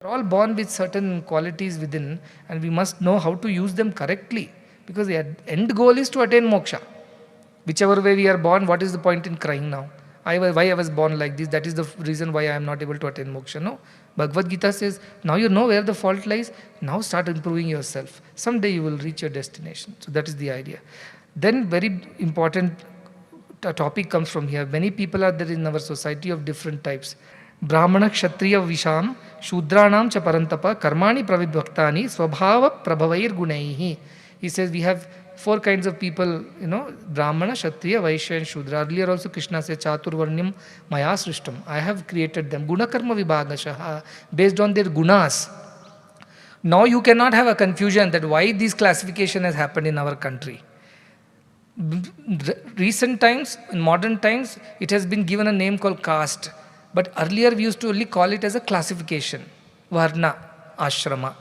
We're all born with certain qualities within, and we must know how to use them correctly, because the end goal is to attain moksha. Whichever way we are born, what is the point in crying now? Why I was born like this, that is the reason why I am not able to attain moksha. No. Bhagavad Gita says, now you know where the fault lies, now start improving yourself. Someday you will reach your destination. So that is the idea. Then very important topic comes from here. Many people are there in our society of different types. Brahmana, Kshatriya, Visham, Shudranam cha parantapa, Karmani pravidbhaktani, Swabhava prabhavair gunaihi. He says we have four kinds of people, Brahmana, Kshatriya, Vaishya and Shudra. Earlier also Krishna says, Chaturvarnyam maya srishtam. I have created them. Guna karma vibhagashaha, based on their gunas. Now you cannot have a confusion that why this classification has happened in our country. Recent times, in modern times, it has been given a name called caste. But earlier we used to only call it as a classification. Varna, ashrama.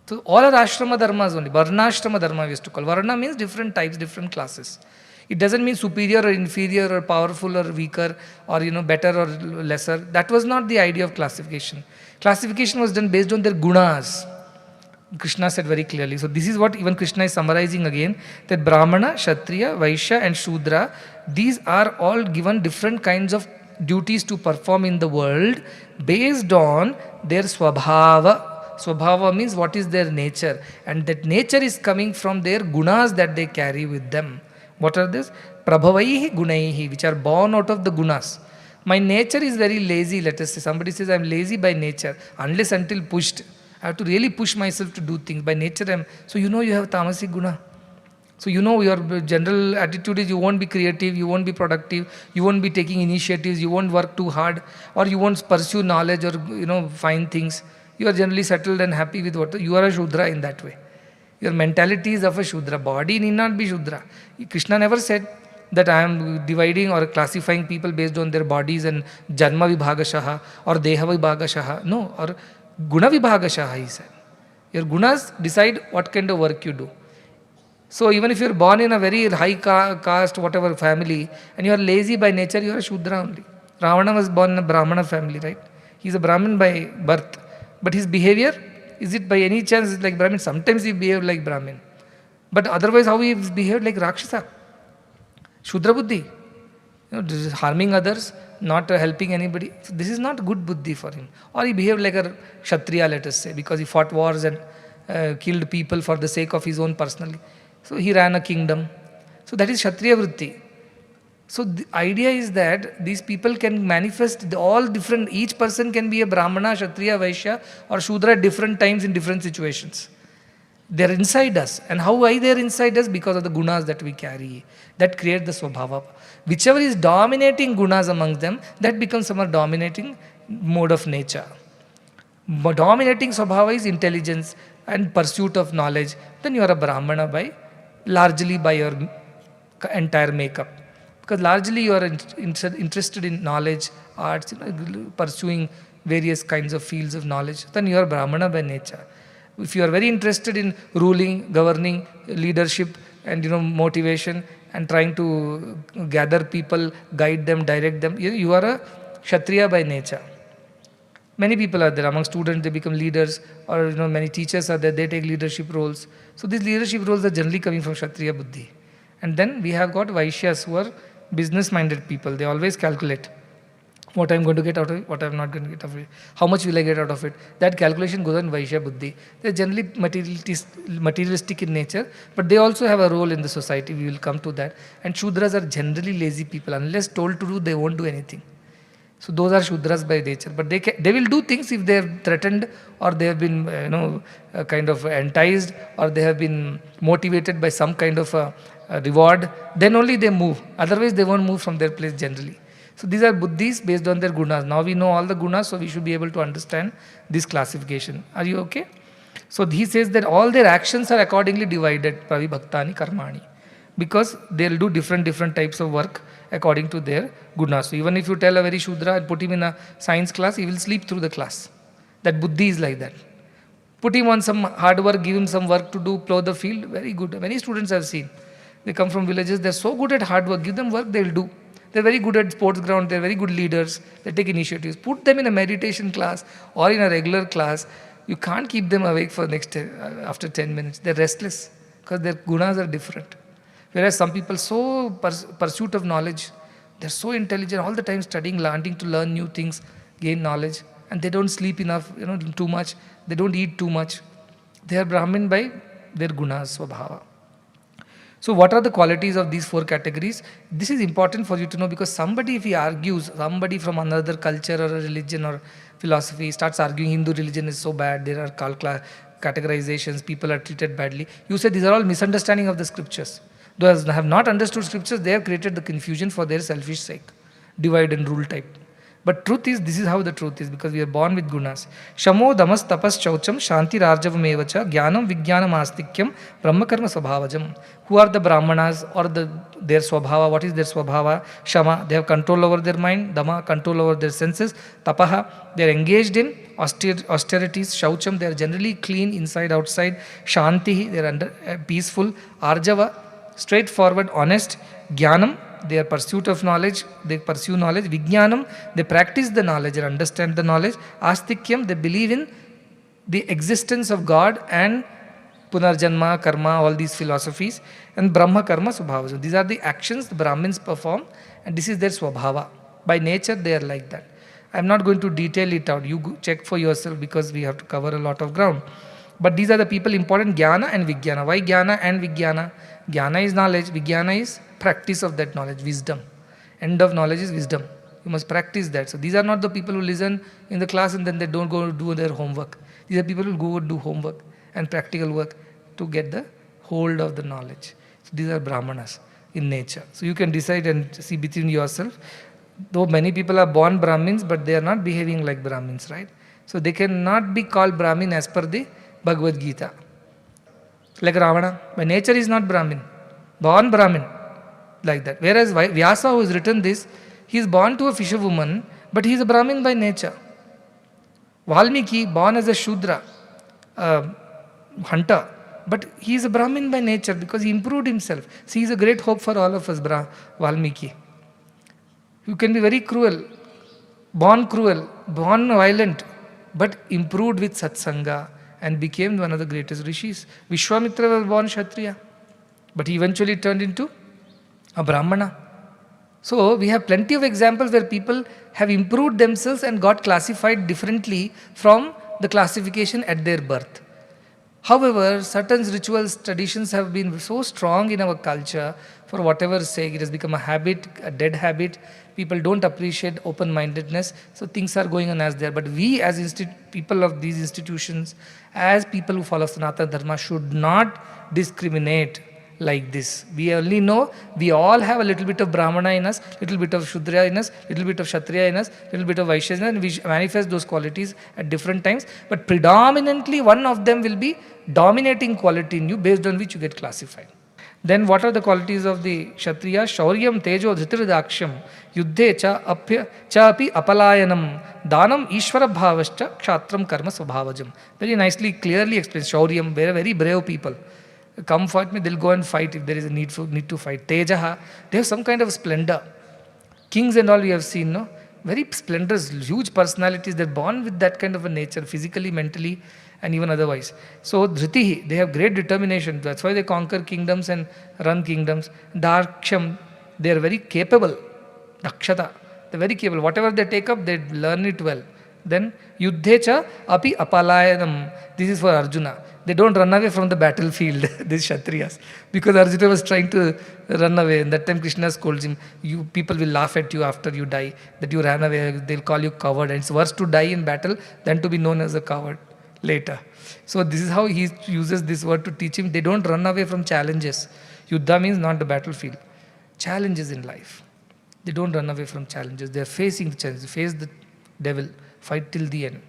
So all are ashrama dharmas only. Varnashrama dharma we used to call. Varna means different types, different classes. It doesn't mean superior or inferior or powerful or weaker or better or lesser. That was not the idea of classification. Classification was done based on their gunas. Krishna said very clearly. So this is what even Krishna is summarizing again, that Brahmana, Kshatriya, Vaishya and Shudra, these are all given different kinds of duties to perform in the world based on their swabhava. Swabhava means what is their nature, and that nature is coming from their gunas that they carry with them. What are these? Prabhavaihi gunaihi, which are born out of the gunas. My nature is very lazy, let us say. Somebody says I am lazy by nature, unless until pushed. I have to really push myself to do things. By nature so you have tamasic guna. So your general attitude is you won't be creative, you won't be productive, you won't be taking initiatives, you won't work too hard, or you won't pursue knowledge or find things. You are generally settled and happy with what you are a Shudra in that way. Your mentality is of a Shudra. Body need not be Shudra. Krishna never said that I am dividing or classifying people based on their bodies and Janma Vibhagashaha or Deha Vibhagashaha. No, or Guna Vibhagashaha, he said. Your gunas decide what kind of work you do. So even if you are born in a very high caste, whatever family, and you are lazy by nature, you are a Shudra only. Ravana was born in a Brahmana family, right? He is a Brahmin by birth. But his behavior, is it by any chance like Brahmin? Sometimes he behaved like Brahmin. But otherwise, how he behaved like Rakshasa? Shudra Buddhi. Harming others, not helping anybody. So this is not good Buddhi for him. Or he behaved like a Kshatriya, let us say, because he fought wars and killed people for the sake of his own personally. So he ran a kingdom. So that is Kshatriya Vritti. So the idea is that these people can manifest all different, each person can be a Brahmana, Kshatriya, Vaishya or Shudra at different times in different situations. They are inside us. And how why they are inside us? Because of the gunas that we carry. That create the swabhava. Whichever is dominating gunas amongst them, that becomes our dominating mode of nature. Dominating swabhava is intelligence and pursuit of knowledge. Then you are a Brahmana largely by your entire makeup. Because largely you are interested in knowledge, arts, pursuing various kinds of fields of knowledge. Then you are Brahmana by nature. If you are very interested in ruling, governing, leadership and motivation and trying to gather people, guide them, direct them, you are a Kshatriya by nature. Many people are there. Among students, they become leaders, or many teachers are there, they take leadership roles. So these leadership roles are generally coming from Kshatriya Buddhi. And then we have got Vaishyas who are business-minded people. They always calculate what I'm going to get out of it, what I'm not going to get out of it, how much will I get out of it. That calculation goes on Vaishya Buddhi. They're generally materialistic in nature, but they also have a role in the society. We will come to that. And Shudras are generally lazy people. Unless told to do, they won't do anything. So those are Shudras by nature. But they will do things if they are threatened, or they have been kind of enticed, or they have been motivated by some kind of a reward. Then only they move. Otherwise they won't move from their place generally. So these are buddhis based on their gunas. Now we know all the gunas, so we should be able to understand this classification. Are you okay? So he says that all their actions are accordingly divided, pravibhaktani karmani. Because they'll do different types of work according to their gunas. So even if you tell a very Shudra and put him in a science class, he will sleep through the class. That buddhi is like that. Put him on some hard work, give him some work to do, plow the field, very good. Many students I've seen. They come from villages, they're so good at hard work, give them work, they'll do. They're very good at sports ground, they're very good leaders, they take initiatives. Put them in a meditation class or in a regular class. You can't keep them awake for after 10 minutes. They're restless because their gunas are different. Whereas some people so pursuit of knowledge, they're so intelligent, all the time studying, wanting to learn new things, gain knowledge, and they don't sleep enough, too much. They don't eat too much. They are Brahmin by their gunas, swabhava. So what are the qualities of these 4 categories? This is important for you to know, because somebody, if he argues, somebody from another culture or a religion or philosophy starts arguing Hindu religion is so bad, there are categorizations, people are treated badly. You say these are all misunderstanding of the scriptures. Those who have not understood scriptures, they have created the confusion for their selfish sake. Divide and rule type. But truth is, this is how the truth is, because we are born with gunas. Shamo damas tapas chaucham shanti rarjavam evacha jnanam vijnanam astikyam brahmakarma swabhavajam. Who are the brahmanas or their swabhava? What is their swabhava? Shama, they have control over their mind. Dama, control over their senses. Tapaha, they are engaged in austerities. Shaucham, they are generally clean inside, outside. Shanti, they are peaceful. Arjava, straightforward, honest. Jnanam, their pursuit of knowledge, they pursue knowledge. Vijnanam, they practice the knowledge and understand the knowledge. Astikyam, they believe in the existence of God and Punarjanma, Karma, all these philosophies. And Brahma Karma Swabhava. So these are the actions the Brahmins perform, and this is their Swabhava. By nature, they are like that. I am not going to detail it out. You check for yourself, because we have to cover a lot of ground. But these are the people important, Jnana and Vijnana. Why Jnana and Vijnana? Jnana is knowledge, Vijnana is practice of that knowledge, wisdom. End of knowledge is wisdom. You must practice that. So these are not the people who listen in the class and then they don't go do their homework. These are people who go do homework and practical work to get the hold of the knowledge. So these are Brahmanas in nature. So you can decide and see between yourself. Though many people are born Brahmins, but they are not behaving like Brahmins, right? So they cannot be called Brahmin as per the Bhagavad Gita. Like Ravana, by nature is not Brahmin, born Brahmin, like that. Whereas Vyasa, who has written this, he is born to a fisherwoman, but he is a Brahmin by nature. Valmiki, born as a Shudra, hunter, but he is a Brahmin by nature because he improved himself. See, he is a great hope for all of us, Valmiki. You can be very cruel, born violent, but improved with satsanga and became one of the greatest rishis. Vishwamitra was born Kshatriya, but he eventually turned into a Brahmana. So we have plenty of examples where people have improved themselves and got classified differently from the classification at their birth. However, certain rituals, traditions have been so strong in our culture, for whatever sake, it has become a habit, a dead habit. People don't appreciate open-mindedness, so things are going on as they are. But we as people of these institutions, as people who follow Sanatana Dharma, should not discriminate like this. We only know we all have a little bit of Brahmana in us, little bit of Shudra in us, little bit of Kshatriya in us, little bit of Vaishya in us, and we manifest those qualities at different times. But predominantly one of them will be dominating quality in you, based on which you get classified. Then what are the qualities of the Kshatriya? Shauryam, Tejo, Dhritirudaksham, Yuddhe cha api apalayanam, Danam, Ishvara bhavascha, Kshatram karma svabhavajam. Very nicely, clearly explained. Shauryam, very, very brave people. Come fight me, they'll go and fight if there is a need to fight. Tejaha, they have some kind of splendor. Kings and all we have seen, no? Very splendorous, huge personalities. They're born with that kind of a nature, physically, mentally, and even otherwise. So Dhritihi, they have great determination. That's why they conquer kingdoms and run kingdoms. Darksham, they are very capable. Dakshata, they're very capable. Whatever they take up, they learn it well. Then Yuddhecha api apalayanam. This is for Arjuna. They don't run away from the battlefield, these Kshatriyas. Because Arjuna was trying to run away. And that time Krishna scolds him. You people will laugh at you after you die, that you ran away. They'll call you coward. And it's worse to die in battle than to be known as a coward later. So this is how he uses this word to teach him. They don't run away from challenges. Yuddha means not the battlefield. Challenges in life. They don't run away from challenges. They are facing the challenges. Face the devil. Fight till the end.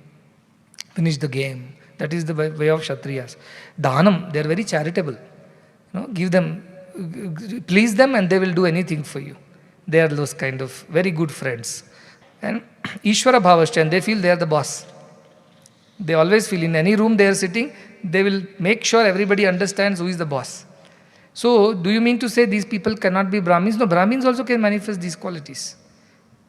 Finish the game. That is the way of Kshatriyas. Dhanam, they are very charitable. Give them, please them and they will do anything for you. They are those kind of very good friends. And Ishvara bhavascha, and they feel they are the boss. They always feel in any room they are sitting, they will make sure everybody understands who is the boss. So, do you mean to say these people cannot be Brahmins? No, Brahmins also can manifest these qualities.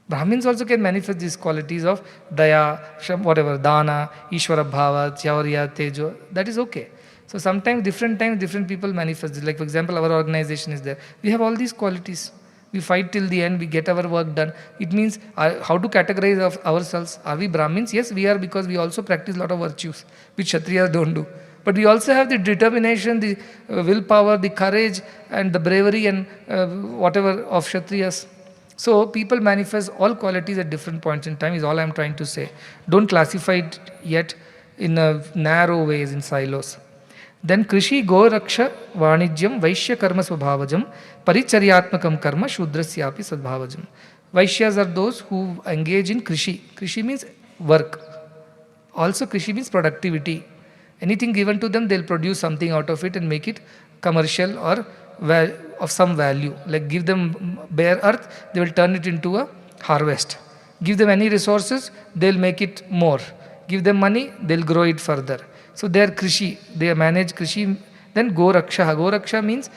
Brahmins also can manifest these qualities of daya, whatever, dana, Ishvara bhava, chaurya, tejo. That is okay. So sometimes, different people manifest this. Like for example, our organization is there. We have all these qualities. We fight till the end. We get our work done. It means how to categorize of ourselves. Are we Brahmins? Yes, we are, because we also practice a lot of virtues which Kshatriyas don't do. But we also have the determination, the willpower, the courage, and the bravery, and whatever of Kshatriyas. So people manifest all qualities at different points in time is all I am trying to say. Don't classify it yet in a narrow ways, in silos. Then Krishi Go Raksha Vanijyam Vaishya Karma Svabhavajam Paricharyatmakam Karma Shudrasyapi Sadbhavajam. Vaishyas are those who engage in Krishi. Krishi means work. Also Krishi means productivity. Anything given to them, they'll produce something out of it and make it commercial or of some value. Like give them bare earth, they will turn it into a harvest. Give them any resources, they'll make it more. Give them money, they'll grow it further. So they are Krishi, they manage Krishi. Then Go Raksha. Go Raksha means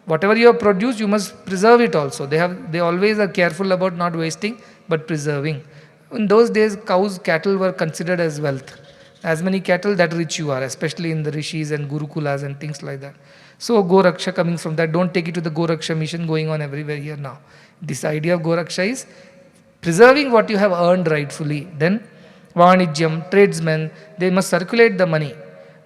whatever you have produced, you must preserve it also. They always are careful about not wasting, but preserving. In those days, cows, cattle were considered as wealth. As many cattle, that rich you are, especially in the rishis and gurukulas and things like that. So Go Raksha coming from that. Don't take it to the Go Raksha mission going on everywhere here now. This idea of Go Raksha is preserving what you have earned rightfully. Then Vanijyam, tradesmen, they must circulate the money.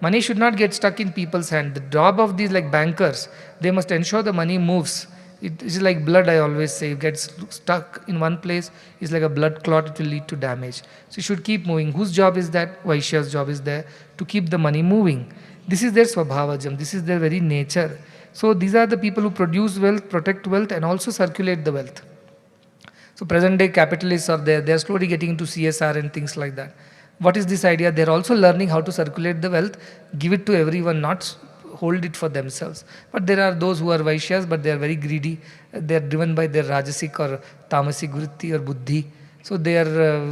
Money should not get stuck in people's hand. The job of these like bankers, they must ensure the money moves. It is like blood, I always say. It gets stuck in one place, it's like a blood clot, it will lead to damage. So you should keep moving. Whose job is that? Vaishya's job is there to keep the money moving. This is their swabhavajam, this is their very nature. So these are the people who produce wealth, protect wealth, and also circulate the wealth. So present day capitalists are there, they are slowly getting into CSR and things like that. What is this idea? They are also learning how to circulate the wealth, give it to everyone, not hold it for themselves. But there are those who are Vaishyas, but they are very greedy. They are driven by their Rajasic or Tamasic Vritti or Buddhi. So their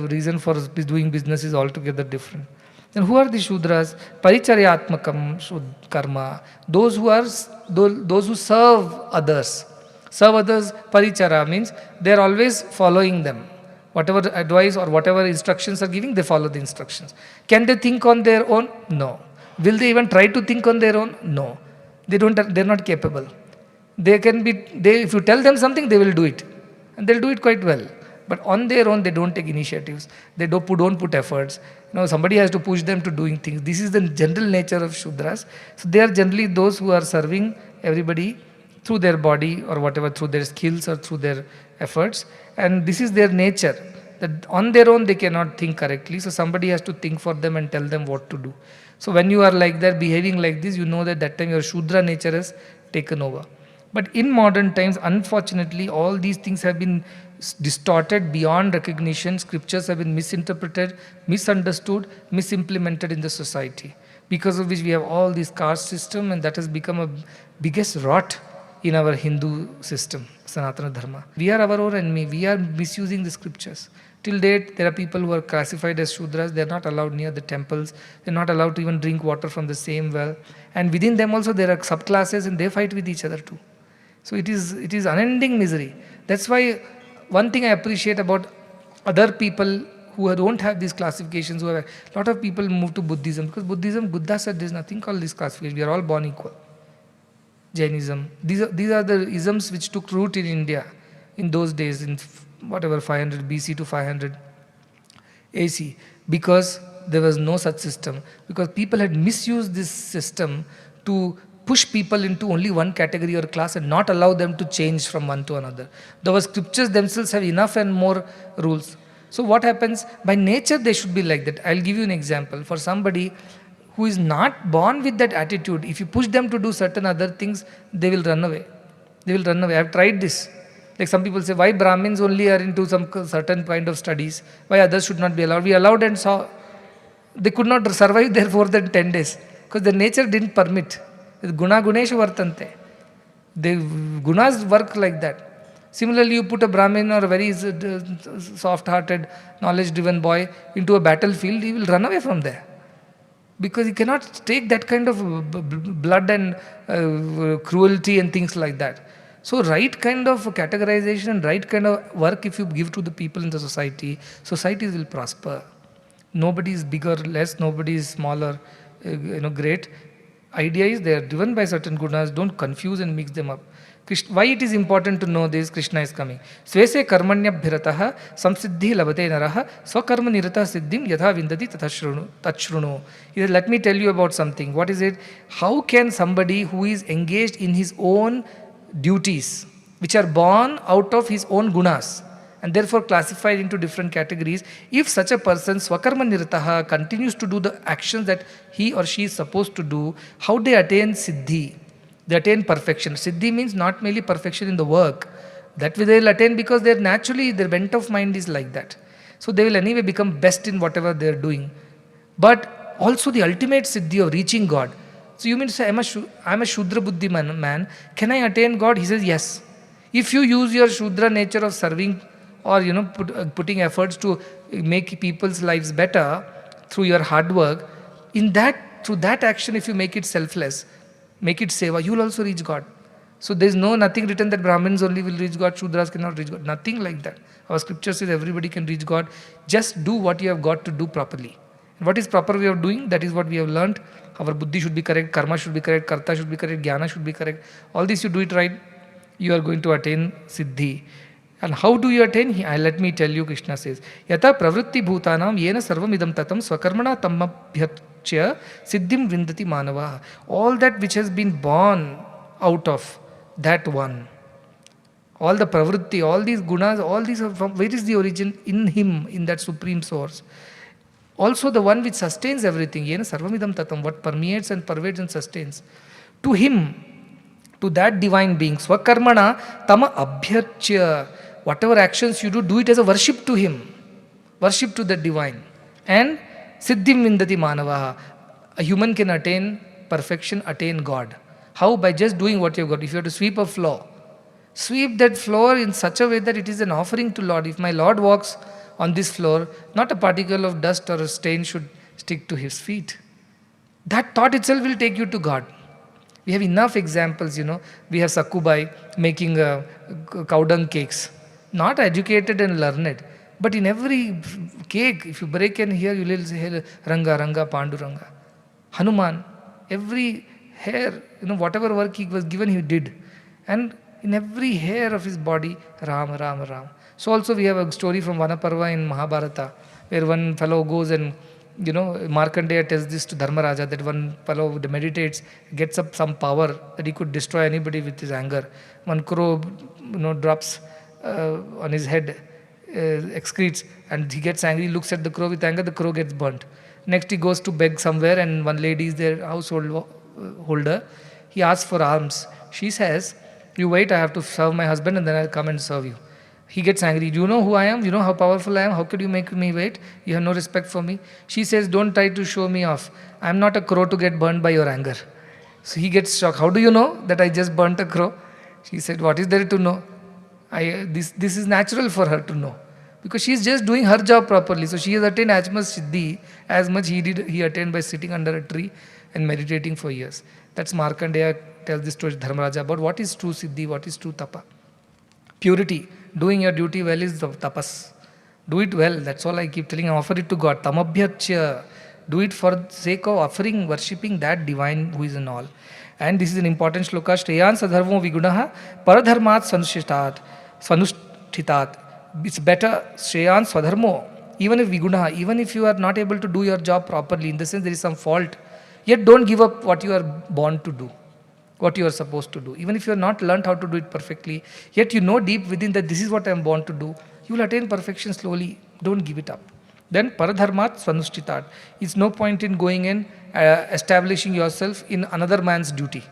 reason for doing business is altogether different. Then who are the Shudras? Paricharyatmakam karma. Those who serve others. Serve others, parichara means they are always following them. Whatever advice or whatever instructions are giving, they follow the instructions. Can they think on their own? No. Will they even try to think on their own? No. They're not capable. If you tell them something, they will do it. And they'll do it quite well. But on their own, they don't take initiatives. They don't put efforts. Somebody has to push them to doing things. This is the general nature of Shudras. So they are generally those who are serving everybody through their body or whatever, through their skills or through their efforts. And this is their nature. That on their own, they cannot think correctly. So somebody has to think for them and tell them what to do. So when you are like that, behaving like this, you know that time your Shudra nature has taken over. But in modern times, unfortunately, all these things have been distorted beyond recognition. Scriptures have been misinterpreted, misunderstood, misimplemented in the society. Because of which we have all this caste system, and that has become a biggest rot in our Hindu system, Sanatana Dharma. We are our own enemy. We are misusing the scriptures. Till date, there are people who are classified as Shudras. They are not allowed near the temples. They are not allowed to even drink water from the same well. And within them also there are subclasses, and they fight with each other too. So it is unending misery. That's why one thing I appreciate about other people who don't have these classifications, a lot of people move to Buddhism, because Buddha said there is nothing called this classification. We are all born equal. Jainism. These are the isms which took root in India in those days, in 500 BC to 500 AC, because there was no such system. Because people had misused this system to push people into only one category or class and not allow them to change from one to another. The scriptures themselves have enough and more rules. So what happens? By nature they should be like that. I'll give you an example. For somebody who is not born with that attitude, if you push them to do certain other things, they will run away. I've tried this. Like some people say, why Brahmins only are into some certain kind of studies? Why others should not be allowed? We allowed and saw. They could not survive there for more than 10 days because their nature didn't permit. Guna guneshu vartante. The gunas work like that. Similarly, you put a Brahmin or a very soft-hearted, knowledge-driven boy into a battlefield, he will run away from there. because you cannot take that kind of blood and cruelty and things like that. So right kind of categorization and right kind of work if you give to the people in the society, societies will prosper. Nobody is bigger, less, nobody is smaller, great. Idea is they are driven by certain gunas, don't confuse and mix them up. Why it is important to know this? Krishna is coming. Svese karmanya bhiratah samsiddhi labate naraha swakarma nirata siddhim yatha vindati tachrunu. Let me tell you about something. What is it? How can somebody who is engaged in his own duties, which are born out of his own gunas, and therefore classified into different categories, if such a person swakarma nirataha continues to do the actions that he or she is supposed to do, how they attain siddhi? They attain perfection. Siddhi means not merely perfection in the work. That way they will attain because they're naturally, their bent of mind is like that. So they will anyway become best in whatever they're doing. But also the ultimate siddhi of reaching God. So you mean to say, I'm a Shudra Buddhi man. Can I attain God? He says, yes. If you use your Shudra nature of serving or putting efforts to make people's lives better through your hard work, through that action, if you make it selfless, make it seva, you will also reach God. So there is nothing written that Brahmins only will reach God, Shudras cannot reach God. Nothing like that. Our scripture says everybody can reach God. Just do what you have got to do properly. And what is proper way of doing? That is what we have learned. Our buddhi should be correct, karma should be correct, karta should be correct, jnana should be correct. All this you do it right, you are going to attain siddhi. And how do you attain? Let me tell you, Krishna says, Yata pravritti bhutanam yena sarvam idam tatam swakarmana tammabhyatya siddhim vindati manava. All that which has been born out of that one. All the pravritti, all these gunas, all these are from, where is the origin? In him, in that supreme source. Also the one which sustains everything. Yena sarvam idam tatam, what permeates and pervades and sustains. To him, to that divine being, swakarmana tama abhyatya. Whatever actions you do, do it as a worship to him. Worship to the divine. And siddhim vindati manavaha. A human can attain perfection, attain God. How? By just doing what you've got. If you have to sweep a floor, sweep that floor in such a way that it is an offering to Lord. If my Lord walks on this floor, not a particle of dust or a stain should stick to his feet. That thought itself will take you to God. We have enough examples, We have Sakubai making cow dung cakes. Not educated and learned. But in every cake, if you break and hear, you will say Ranga, Ranga, Panduranga. Hanuman, every hair, whatever work he was given, he did. And in every hair of his body, Ram, Ram, Ram. So also we have a story from Vanaparva in Mahabharata, where one fellow goes and, Markandeya tells this to Dharmaraja, that one fellow meditates, gets up some power that he could destroy anybody with his anger. One crow, drops on his head, excretes, and he gets angry, looks at the crow with anger, the crow gets burnt. Next he goes to beg somewhere, and one lady is their household holder. He asks for alms. She says, you wait, I have to serve my husband and then I'll come and serve you. He gets angry. Do you know who I am? You know how powerful I am? How could you make me wait? You have no respect for me. She says, don't try to show me off. I am not a crow to get burned by your anger. So he gets shocked. How do you know that I just burnt a crow? She said, what is there to know? This is natural for her to know. Because she is just doing her job properly. So she has attained as much siddhi as much he attained by sitting under a tree and meditating for years. That's Markandeya tells this to Dharmaraja about what is true siddhi, what is true tapa. Purity. Doing your duty well is the tapas. Do it well. That's all I keep telling. Offer it to God. Tamabhyatya. Do it for the sake of offering, worshipping that divine who is in all. And this is an important shloka. Shreyan sadharmo vigunaha paradharmat sanushtitat. It's better, Shreyan swadharmo. Even if vigunaha, even if you are not able to do your job properly, in the sense there is some fault, yet don't give up what you are born to do, what you are supposed to do. Even if you have not learned how to do it perfectly, yet you know deep within that this is what I am born to do, you will attain perfection slowly. Don't give it up. Then paradharmat swanushtitat. It's no point in going and establishing yourself in another man's duty,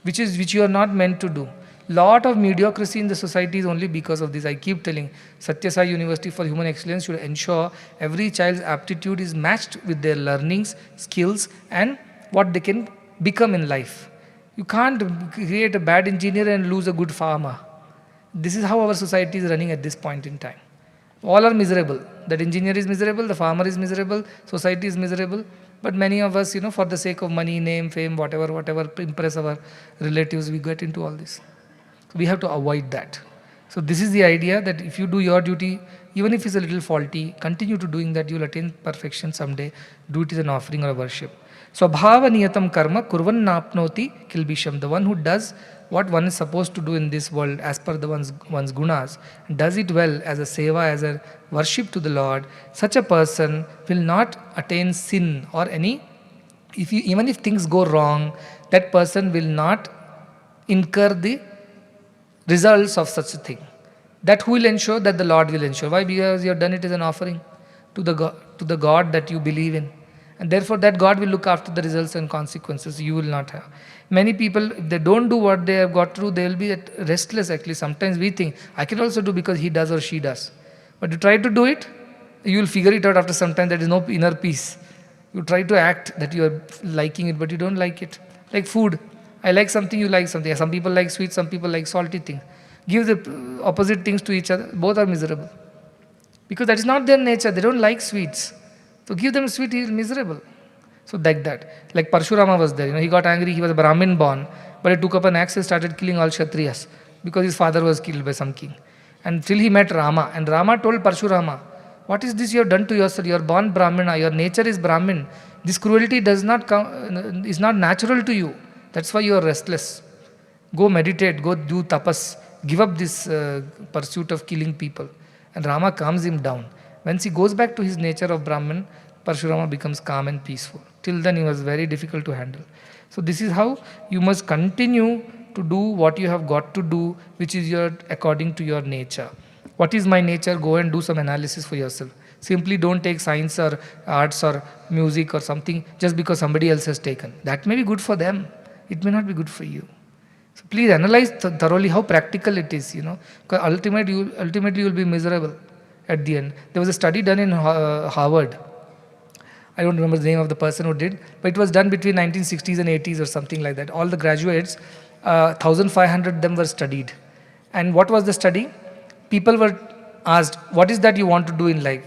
which you are not meant to do. Lot of mediocrity in the society is only because of this. I keep telling, Satya Sai University for Human Excellence should ensure every child's aptitude is matched with their learnings, skills, and what they can become in life. You can't create a bad engineer and lose a good farmer. This is how our society is running at this point in time. All are miserable. That engineer is miserable, the farmer is miserable, society is miserable. But many of us, for the sake of money, name, fame, whatever, impress our relatives, we get into all this. So we have to avoid that. So this is the idea that if you do your duty, even if it's a little faulty, continue to doing that, you will attain perfection someday. Do it as an offering or a worship. Swabhava niyatam karma kurvan napnoti kilbisham. The one who does what one is supposed to do in this world as per one's gunas, does it well as a seva, as a worship to the Lord, such a person will not attain sin or any, even if things go wrong, that person will not incur the results of such a thing. That who will ensure? That the Lord will ensure. Why? Because you have done it as an offering to the God that you believe in. And therefore that God will look after the results and consequences. You will not have. Many people, if they don't do what they have got to do, they will be restless actually. Sometimes we think, I can also do because he does or she does. But you try to do it, you will figure it out after some time. There is no inner peace. You try to act that you are liking it, but you don't like it. Like food. I like something, you like something. Some people like sweet, some people like salty things. Give the opposite things to each other, both are miserable. Because that is not their nature, they don't like sweets. So give them sweet, he is miserable. So like that. Like Parshurama was there, he got angry, he was a Brahmin born, but he took up an axe and started killing all Kshatriyas because his father was killed by some king. Until he met Rama, and Rama told Parshurama, what is this you have done to yourself? You are born Brahmana, your nature is Brahmin. This cruelty is not natural to you. That's why you are restless. Go meditate, go do tapas, give up this pursuit of killing people. And Rama calms him down. Once he goes back to his nature of Brahman, Parshurama becomes calm and peaceful. Till then he was very difficult to handle. So this is how you must continue to do what you have got to do, which is according to your nature. What is my nature? Go and do some analysis for yourself. Simply don't take science or arts or music or something just because somebody else has taken. That may be good for them. It may not be good for you. So please analyze thoroughly how practical it is, because ultimately you will be miserable at the end. There was a study done in Harvard. I don't remember the name of the person who did, but it was done between 1960s and 80s or something like that. All the graduates, 1,500 of them were studied. And what was the study? People were asked, what is that you want to do in life?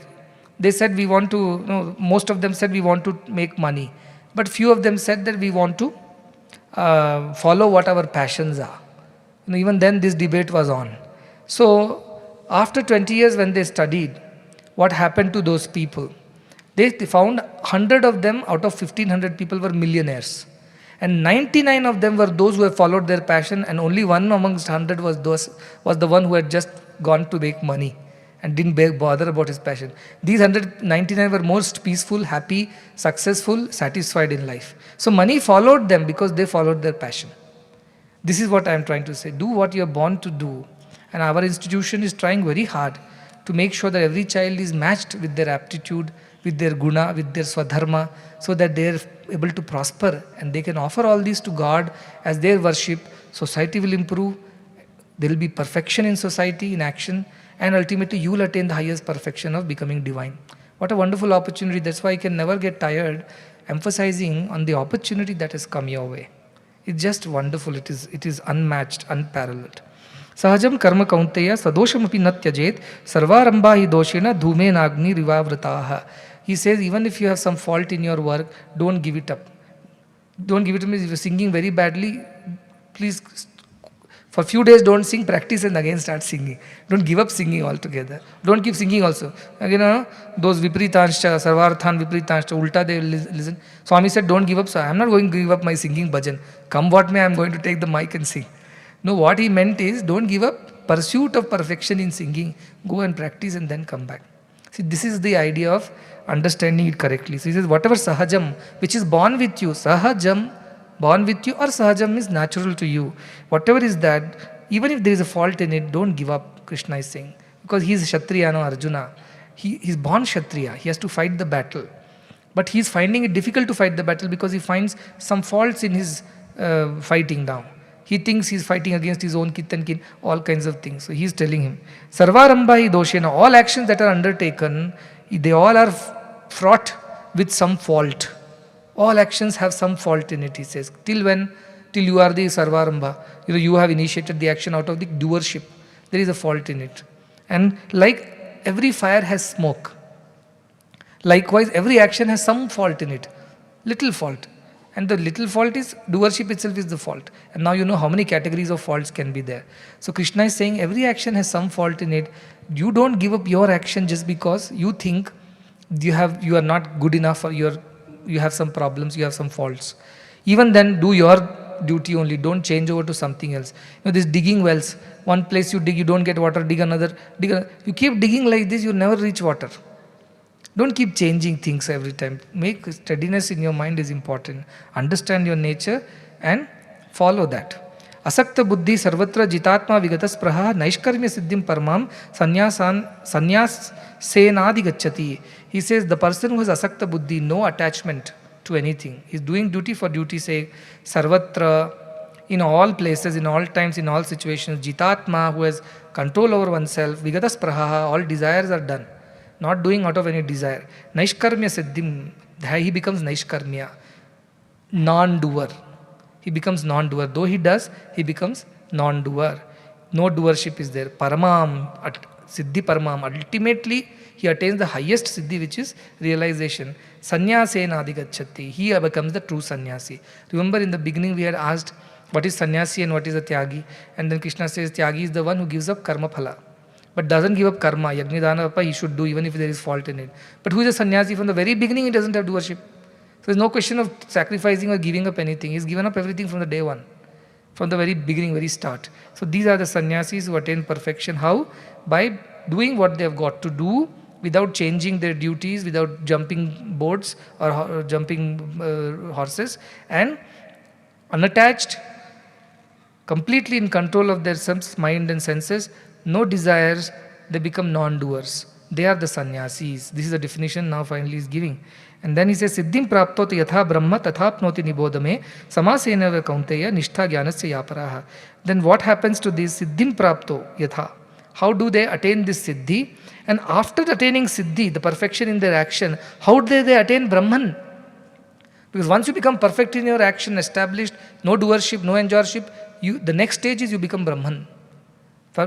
They said, we want to, most of them said we want to make money. But few of them said that we want to follow what our passions are. Even then this debate was on. So after 20 years when they studied, what happened to those people? They found 100 of them out of 1,500 people were millionaires. And 99 of them were those who have followed their passion, and only one amongst 100 was the one who had just gone to make money and didn't bother about his passion. These 199 were most peaceful, happy, successful, satisfied in life. So money followed them because they followed their passion. This is what I am trying to say. Do what you are born to do. And our institution is trying very hard to make sure that every child is matched with their aptitude, with their guna, with their swadharma, so that they are able to prosper and they can offer all these to God as their worship. Society will improve. There will be perfection in society, in action, and ultimately you will attain the highest perfection of becoming divine. What a wonderful opportunity. That's why I can never get tired emphasizing on the opportunity that has come your way. It's just wonderful. It is unmatched, unparalleled. Sahajam karma kaunteya sadoshamapi natyajet sarvaramba hi doshena dhume nagni rivavrataha. He says, even if you have some fault in your work, don't give it up. Don't give it up. If you're singing very badly, please, for few days don't sing, practice and again start singing. Don't give up singing altogether. Don't keep singing also. Again, those vipritanscha, sarvarthan vipritanscha, ulta they listen. Swami said, don't give up. So I am not going to give up my singing bhajan. Come what may, I am going to take the mic and sing. No, what he meant is, don't give up pursuit of perfection in singing. Go and practice and then come back. See, this is the idea of understanding it correctly. So he says, whatever sahajam, which is born with you, sahajam, born with you, or sahajam is natural to you. Whatever is that, even if there is a fault in it, don't give up, Krishna is saying. Because he is Kshatriya, no Arjuna. He is born Kshatriya. He has to fight the battle. But he is finding it difficult to fight the battle because he finds some faults in his fighting now. He thinks he is fighting against his own kith and kin, all kinds of things. So he is telling him, Sarvaramba hi doshena, all actions that are undertaken, they all are fraught with some fault. All actions have some fault in it, he says. Till when? Till you are the Sarvaramba. You have initiated the action out of the doership. There is a fault in it. And like every fire has smoke, likewise every action has some fault in it. Little fault. And the little fault is, doership itself is the fault. And now you know how many categories of faults can be there. So Krishna is saying every action has some fault in it. You don't give up your action just because you think you are not good enough, or you have some problems, you have some faults. Even then, do your duty only. Don't change over to something else. This digging wells. One place you dig, you don't get water, dig another, You keep digging like this, you never reach water. Don't keep changing things every time. Make steadiness in your mind is important. Understand your nature and follow that. Asakta buddhi sarvatra jitatma vigata spraha naishkarmya siddhim parmam sanyas senadi gacchati. He says the person who has asakta buddhi, no attachment to anything, is doing duty for duty's sake, sarvatra, in all places, in all times, in all situations, jitatma, who has control over oneself, vigata spraha, all desires are done. Not doing out of any desire. Naishkarmya siddhim, he becomes naishkarmya, non-doer. He becomes non-doer. Though he does, he becomes non-doer. No doership is there. Paramam, siddhi paramam. Ultimately, he attains the highest siddhi, which is realization. Sanyasena adhigacchati. He becomes the true sannyasi. Remember in the beginning we had asked, what is sannyasi and what is a tyagi? And then Krishna says, tyagi is the one who gives up karma phala, but doesn't give up karma. Yajna dana he should do even if there is fault in it. But who is a sannyasi? From the very beginning he doesn't have doership. So there's no question of sacrificing or giving up anything. He's given up everything from the day one. From the very beginning, very start. So these are the sannyasis who attain perfection. How? By doing what they have got to do without changing their duties, without jumping boards or jumping horses, and unattached, completely in control of their mind and senses, no desires, they become non-doers. They are the sannyasis. This is the definition now finally is giving. And then he says, Siddhim praptot yatha brahma tathapnoti nibodame samasena kaunteya nishtha jnanasya yaparaha. Then what happens to this Siddhim prapto yatha? How do they attain this siddhi? And after attaining siddhi, the perfection in their action, how do they attain Brahman? Because once you become perfect in your action, established, no doership, no enjoyership, the next stage is you become Brahman.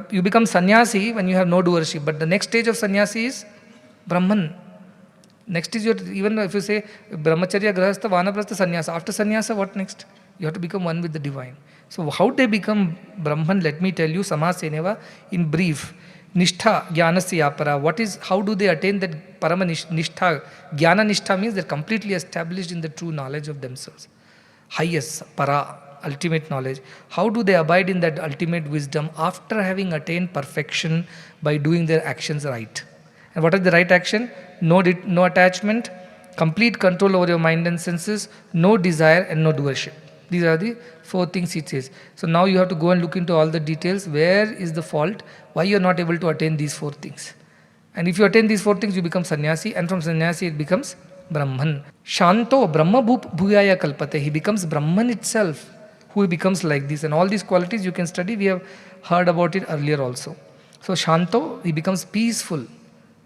You become sannyasi when you have no doership, but the next stage of sannyasi is Brahman. Next is even if you say brahmacharya, grahastha, vanaprastha, sannyasa. After sannyasa, what next? You have to become one with the divine. So how they become Brahman, let me tell you, samaseneva, in brief. Nishtha, jnanasya yapara. How do they attain that parama nishtha? Jnana nishtha means they're completely established in the true knowledge of themselves. Highest, para, ultimate knowledge. How do they abide in that ultimate wisdom after having attained perfection by doing their actions right? And what is the right action? No attachment, complete control over your mind and senses, no desire and no doership. These are the 4 things it says. So now you have to go and look into all the details. Where is the fault? Why you are not able to attain these 4 things? And if you attain these 4 things, you become sannyasi, and from sannyasi it becomes Brahman. Shanto Brahma bhuyaya kalpate. He becomes Brahman itself, who becomes like this. And all these qualities you can study. We have heard about it earlier also. So Shanto, he becomes peaceful.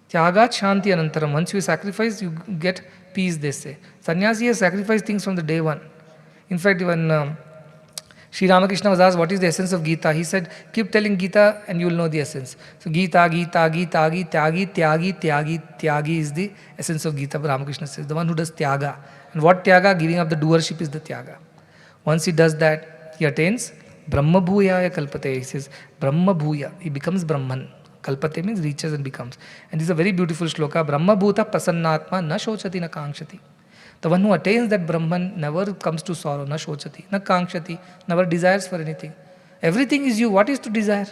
Tyagat Shanti Anantaram. Once you sacrifice, you get peace, they say. Sannyasi has sacrificed things from the day one. In fact, when Sri Ramakrishna was asked what is the essence of Gita, he said, keep telling Gita and you will know the essence. So Gita, Gita, Gita, Gita, Tyagi, Tyagi, Tyagi, Tyagi is the essence of Gita. Ramakrishna says, the one who does Tyaga. And what Tyaga? Giving up the doership is the Tyaga. Once he does that, he attains Brahma Bhuyaya Kalpate. He says, Brahma Bhuya. He becomes Brahman. Kalpate means reaches and becomes. And this is a very beautiful shloka. Brahma Bhuta Prasannatma na shochati na kankshati. The one who attains that Brahman never comes to sorrow, na shochati, na kankshati, never desires for anything. Everything is you. What is to desire?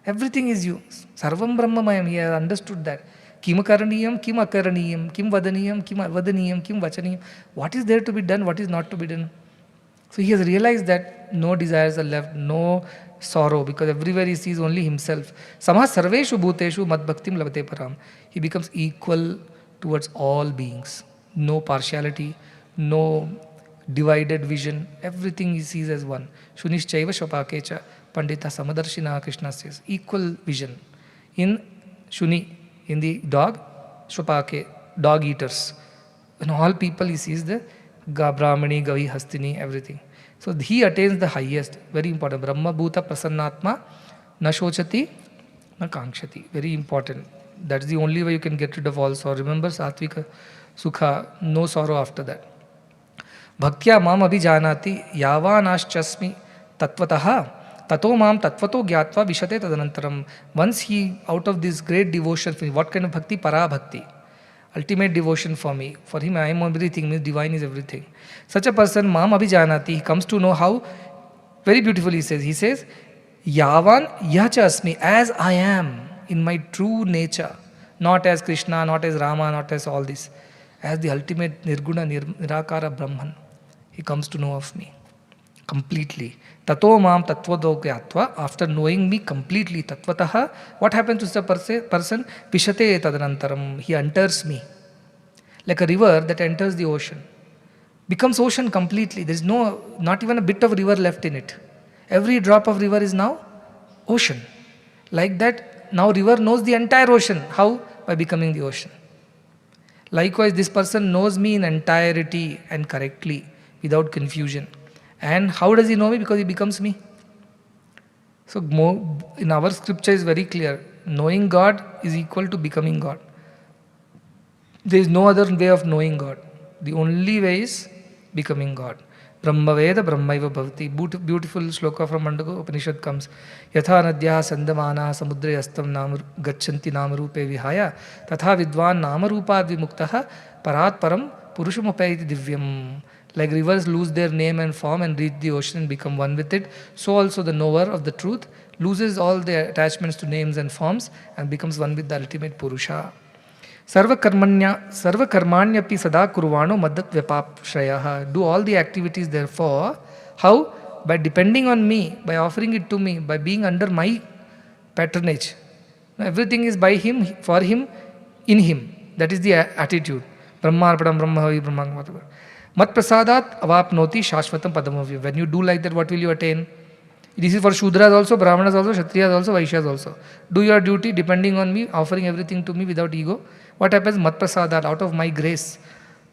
Everything is you. Sarvam Brahmamayam. He has understood that. Kim karaniyam, kim akaraniyam, kim vadaniyam, kim avadaniyam, kim vachaniyam. What is there to be done, what is not to be done? So he has realized that no desires are left, no sorrow, because everywhere he sees only himself. Samah sarveshu bhuteshu mad bhaktim lavate param. He becomes equal towards all beings. No partiality, no divided vision. Everything he sees as one. Shunischaiva shapakecha pandita samadarshina, Krishna says. Equal vision. In Shuni, in the dog, shapake, dog eaters. In all people he sees the Brahmani, Gavi, Hastini, everything. So he attains the highest. Very important. Brahma Bhuta Prasannatma na shochati na kankshati. Very important. That's the only way you can get rid of all sorrow. Remember Satvika Sukha, no sorrow after that. Bhaktya mam abhijanati yavanashchasmi tatvatah tato mam tatvato gyatva vishate tadanantaram. Once he, out of this great devotion, what kind of bhakti? Para bhakti. Ultimate devotion for me. For him, I am everything, means divine is everything. Such a person, mam abhijanati, he comes to know how, very beautifully he says, yavan yacha asmi, as I am, in my true nature, not as Krishna, not as Rama, not as all this, as the ultimate nirguna, nirakara Brahman. He comes to know of me completely. Tato mam tattvado gyatva, after knowing me completely, tatvatah, what happens to the person? Vishate tadanantaram, he enters me. Like a river that enters the ocean. Becomes ocean completely. There is not even a bit of river left in it. Every drop of river is now ocean. Like that, now river knows the entire ocean. How? By becoming the ocean. Likewise, this person knows me in entirety and correctly, without confusion. And how does he know me? Because he becomes me. So in our scripture is very clear. Knowing God is equal to becoming God. There is no other way of knowing God. The only way is becoming God. Brahma Veda Brahmaiva Bhavati. Beautiful sloka from Mandaka Upanishad comes. Yatha nadya sandamana samudre astam nam gachanti namarupe vihaya tatha vidwan namarupa vimuktaha parat param purushamapaiti divyam. Like rivers lose their name and form and reach the ocean and become one with it, so also the knower of the truth loses all their attachments to names and forms and becomes one with the ultimate Purusha. Sarva karmanyapi sada kurvano maddat vyapapshrayah. Do all the activities therefore. How? By depending on me, by offering it to me, by being under my patronage. Everything is by him, for him, in him. That is the attitude. Brahmarpadam brahmahavi brahmangmatavar. Mat prasadat avapnoti shashvatam padamavya. When you do like that, what will you attain? This is for Shudras also, Brahmanas also, Kshatriyas also, Vaishyas also. Do your duty depending on me, offering everything to me without ego. What happens? Mat prasadat, out of my grace.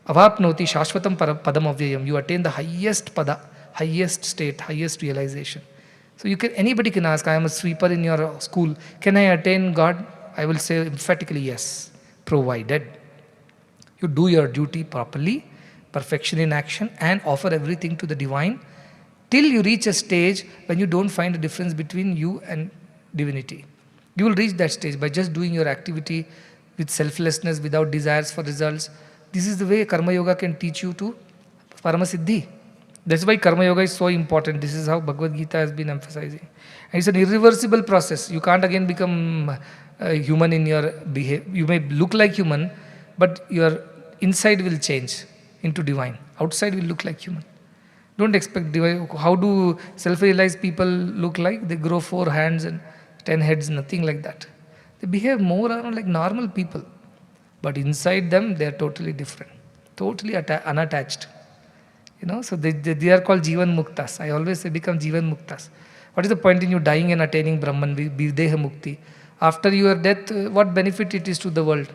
Avapnoti shashvatam padamavyayam. You attain the highest pada, highest state, highest realization. So anybody can ask, I am a sweeper in your school. Can I attain God? I will say emphatically yes, provided you do your duty properly, perfection in action, and offer everything to the divine, till you reach a stage when you don't find a difference between you and divinity. You will reach that stage by just doing your activity with selflessness, without desires for results. This is the way Karma Yoga can teach you to Paramasiddhi. That's why Karma Yoga is so important. This is how Bhagavad Gita has been emphasizing. And it's an irreversible process. You can't again become human in your behavior. You may look like human, but your inside will change into divine. Outside will look like human. Don't expect divine. How do self-realized people look like? They grow 4 hands and 10 heads, nothing like that. They behave more like normal people. But inside them, they are totally different. Totally unattached. So they are called Jivan Muktas. I always say become Jivan Muktas. What is the point in you dying and attaining Brahman, Videha Mukti? After your death, what benefit it is to the world?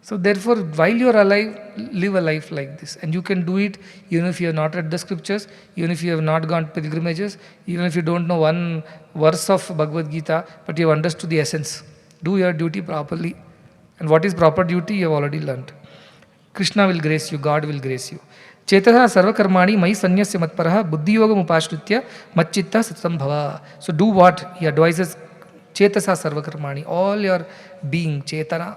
So therefore, while you are alive, live a life like this. And you can do it even if you have not read the scriptures, even if you have not gone pilgrimages, even if you don't know one verse of Bhagavad Gita, but you have understood the essence. Do your duty properly. And what is proper duty, you have already learnt. Krishna will grace you, God will grace you. Chetaha sarva karmani mai sanyasya matparaha buddhi yoga upashrutya matchitta satam bhava. So do what? He advises Chetasa sarva karmani. All your being, Chetana,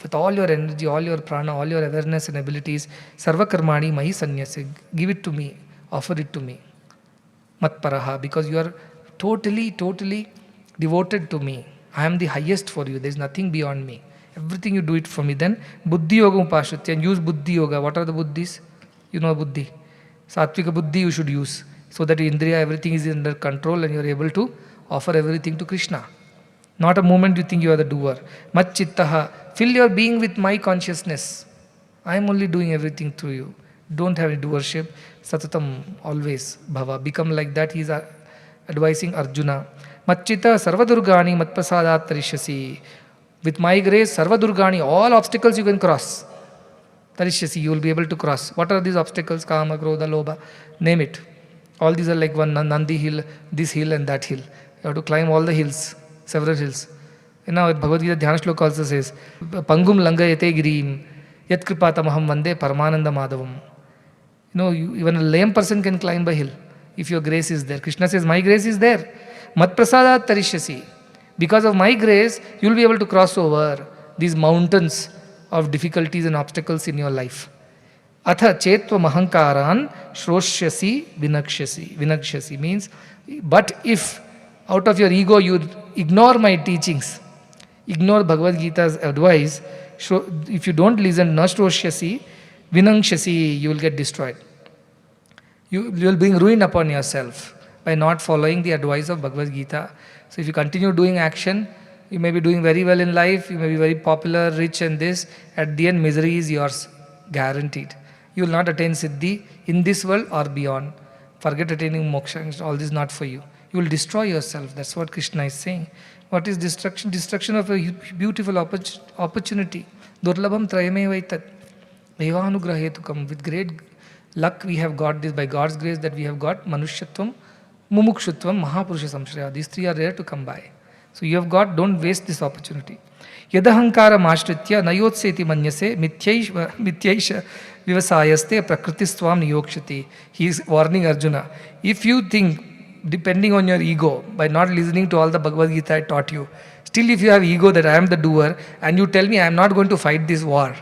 with all your energy, all your prana, all your awareness and abilities, sarva karmani mahi sanyasya. Give it to me, offer it to me. Matparaha, because you are totally devoted to me. I am the highest for you. There is nothing beyond me. Everything you do it for me. Then buddhi yoga upashrutya, and use buddhi yoga. What are the buddhis? You know buddhi. Sattvika buddhi you should use, so that indriya, everything is under control and you are able to offer everything to Krishna. Not a moment you think you are the doer. Matchittaha, fill your being with my consciousness. I am only doing everything through you. Don't have any doership. Satatam, always bhava. Become like that. He is advising Arjuna. Matchitta sarvadurgani matprasadat tarishyasi. With my grace, sarvadurgani, all obstacles you can cross. Tarishyasi, you will be able to cross. What are these obstacles? Kama, Krodha, Lobha, name it. All these are like one Nandi hill, this hill and that hill. You have to climb all the hills, several hills. Bhagavad Gita Dhyana Shloka also says, Pangum Langayate Girim. Yat kripatamaham vande paramananda madhavam. Even a lame person can climb a hill if your grace is there. Krishna says, my grace is there. Mat prasadat tarishyasi. Because of my grace, you will be able to cross over these mountains of difficulties and obstacles in your life. Atha chetva mahankaran shroshyasi vinakshasi. Vinakshasi means, but if out of your ego you ignore my teachings, ignore Bhagavad Gita's advice, if you don't listen, na shroshyasi, vinakshasi, you will get destroyed. You will bring ruin upon yourself by not following the advice of Bhagavad Gita. So if you continue doing action, you may be doing very well in life, you may be very popular, rich and this, at the end misery is yours, guaranteed. You will not attain Siddhi in this world or beyond. Forget attaining Moksha, all this is not for you. You will destroy yourself, that's what Krishna is saying. What is destruction? Destruction of a beautiful opportunity. Durlabham trayame vaitat. Devanugrahetukam. With great luck we have got this, by God's grace that we have got Manushyatvam, Mumukshutvam, Mahapurusha Samshraya. These three are rare to come by. So you have got, don't waste this opportunity. Yadahankara mashritya nayotseti manyase mityaisha vivasayaste prakristvam niyokshati. He is warning Arjuna. If you think, depending on your ego, by not listening to all the Bhagavad Gita I taught you, still if you have ego that I am the doer and you tell me I am not going to fight this war,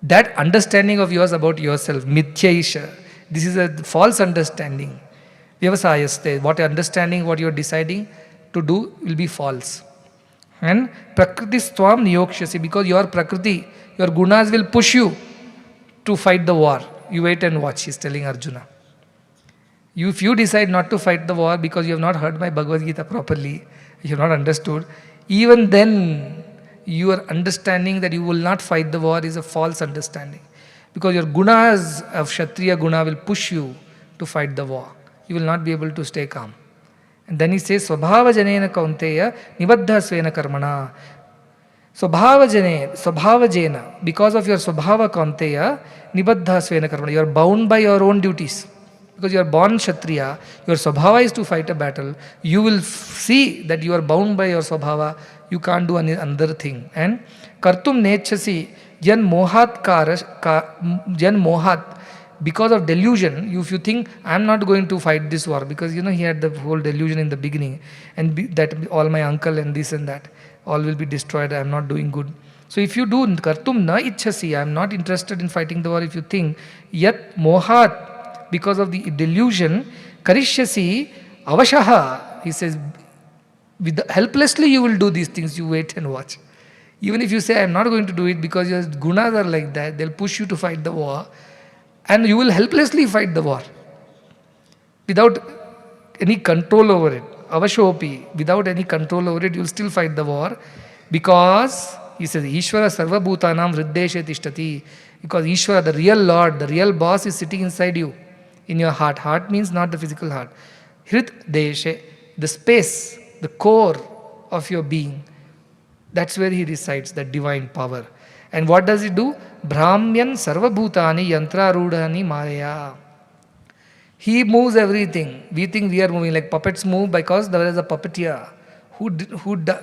that understanding of yours about yourself, mithyaisha, this is a false understanding. Vyasayaste, what understanding, what you are deciding to do will be false. And prakristvam niyokshasi, because your prakriti, your gunas will push you to fight the war. You wait and watch, he is telling Arjuna. If you decide not to fight the war because you have not heard my Bhagavad Gita properly, you have not understood, even then your understanding that you will not fight the war is a false understanding. Because your gunas of Kshatriya guna will push you to fight the war. You will not be able to stay calm. And then he says, Swabhava janena kaunteya nibaddha svena karmana. Swabhava jena, because of your Swabhava kaunteya nibaddha svena karmana. You are bound by your own duties. Because you are born Kshatriya, your Swabhava is to fight a battle. You will see that you are bound by your Swabhava. You can't do any other thing. And kartum nechasi jan mohat because of delusion, if you think I am not going to fight this war, because he had the whole delusion in the beginning, and that all my uncle and this and that, all will be destroyed, I am not doing good. So if you do kartum na ichhasi, I am not interested in fighting the war, if you think yat mohat, because of the delusion, karishyasi avashaha, he says, helplessly you will do these things, you wait and watch. Even if you say I am not going to do it because your gunas are like that, they will push you to fight the war, and you will helplessly fight the war without any control over it. Avashopi, without any control over it, you will still fight the war, because he says, Ishvara sarva bhutanam hriddeshe tishtati. Because Ishvara, the real Lord, the real boss, is sitting inside you, in your heart. Heart means not the physical heart. Hriddeshe, the space, the core of your being. That's where he resides, that divine power. And what does he do? Brahmyan sarva bhutani yantra rudhani maya. He moves everything. We think we are moving like puppets move because there is a puppeteer who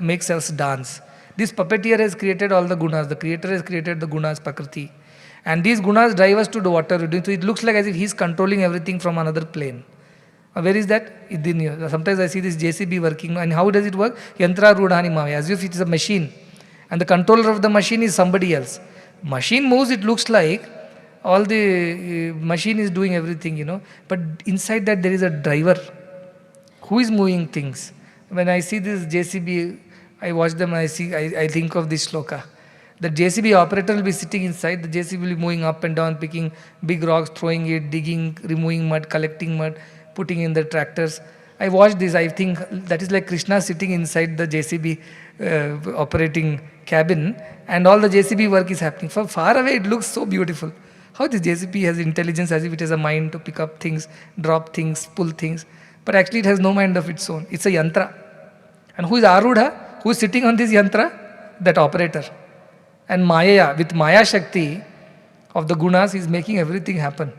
makes us dance. This puppeteer has created all the gunas. The creator has created the gunas, Prakriti. And these gunas drive us to do what we're doing. So it looks like as if he's controlling everything from another plane. Where is that? Sometimes I see this JCB working. And how does it work? Yantra rudhani maya. As if it is a machine. And the controller of the machine is somebody else. Machine moves, it looks like all the machine is doing everything, But inside that there is a driver who is moving things. When I see this JCB, I watch them and I think of this shloka. The JCB operator will be sitting inside, the JCB will be moving up and down, picking big rocks, throwing it, digging, removing mud, collecting mud, putting in the tractors. I watched this, I think that is like Krishna sitting inside the JCB operating cabin, and all the JCB work is happening. From far away it looks so beautiful. How this JCB has intelligence, as if it has a mind to pick up things, drop things, pull things. But actually it has no mind of its own. It's a yantra. And who is Arudha? Who is sitting on this yantra? That operator. And Maya, with Maya Shakti of the gunas, is making everything happen.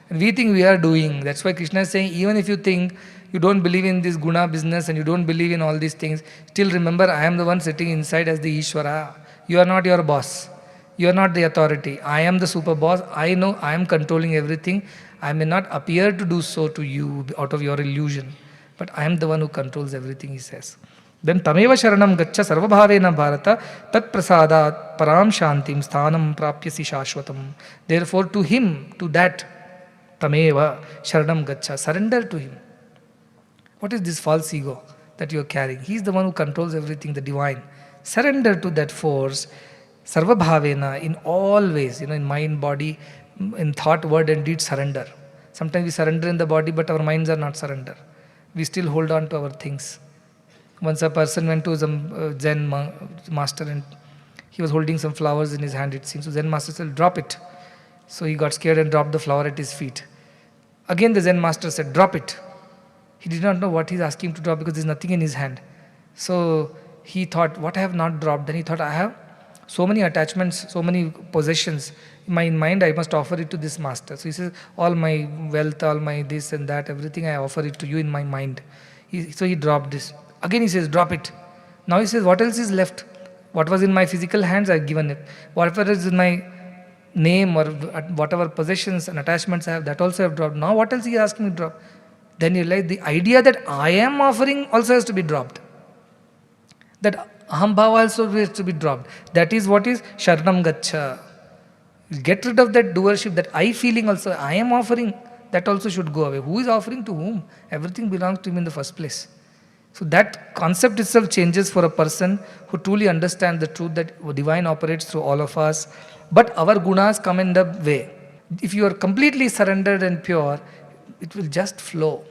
And we think we are doing. That's why Krishna is saying, even if you think you don't believe in this guna business and you don't believe in all these things, still remember I am the one sitting inside as the Ishvara. You are not your boss. You are not the authority. I am the super boss. I know I am controlling everything. I may not appear to do so to you out of your illusion, but I am the one who controls everything, he says. Then tameva sharanam gaccha sarvabhavena bharata tat prasadat param shantim sthanam prapyasi shashvatam. Therefore to him, to that tameva sharanam gaccha, surrender to him. What is this false ego that you are carrying? He is the one who controls everything, the divine. Surrender to that force, sarvabhavena, in all ways, in mind, body, in thought, word and deed, surrender. Sometimes we surrender in the body, but our minds are not surrender. We still hold on to our things. Once a person went to some Zen master and he was holding some flowers in his hand, it seems. So Zen master said, drop it. So he got scared and dropped the flower at his feet. Again the Zen master said, drop it. He did not know what he's asking him to drop because there's nothing in his hand. So he thought, what I have not dropped? Then he thought, I have so many attachments, so many possessions. In my mind, I must offer it to this master. So he says, all my wealth, all my this and that, everything I offer it to you in my mind. So he dropped this. Again he says, drop it. Now he says, what else is left? What was in my physical hands, I have given it. Whatever is in my name or whatever possessions and attachments I have, that also I have dropped. Now what else he is asking me to drop? Then you realize the idea that I am offering also has to be dropped. That aham bhava also has to be dropped. That is what is sharanam gaccha. Get rid of that doership, that I feeling also, I am offering, that also should go away. Who is offering to whom? Everything belongs to him in the first place. So that concept itself changes for a person who truly understands the truth that divine operates through all of us, but our gunas come in the way. If you are completely surrendered and pure, it will just flow.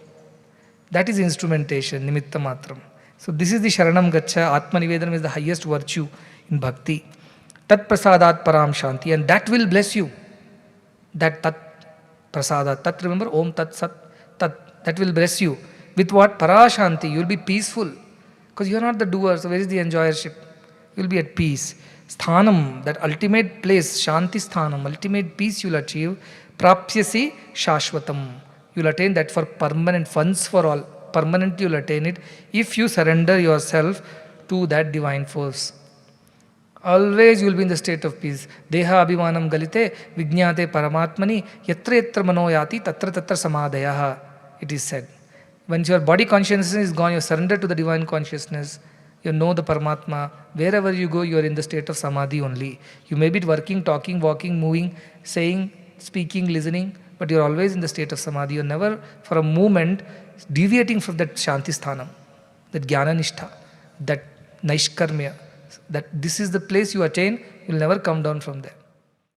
That is instrumentation, nimitta matram. So this is the Sharanam Gaccha. Atma Nivedanam is the highest virtue in bhakti. Tat prasadat param shanti, and that will bless you. That tat prasadat, tat, remember, om tat sat, tat, that will bless you. With what? Parashanti, you will be peaceful. Because you are not the doer, so where is the enjoyership? You will be at peace. Sthanam, that ultimate place, Shanti Sthanam, ultimate peace you will achieve. Prapyasi Shashvatam, you will attain that for permanent, once for all. Permanently you will attain it if you surrender yourself to that divine force. Always you will be in the state of peace. Deha abhimanam galite vijñate paramatmani yatra yatra mano yati tatra tatra samadhayaha, it is said. Once your body consciousness is gone, you surrender to the divine consciousness, you know the Paramatma. Wherever you go, you are in the state of samadhi only. You may be working, talking, walking, moving, saying, speaking, listening, but you are always in the state of samadhi. You are never for a moment deviating from that Shanti Sthanam, that Jnana Nishtha, that Naishkarmya, that this is the place you attain, you will never come down from there.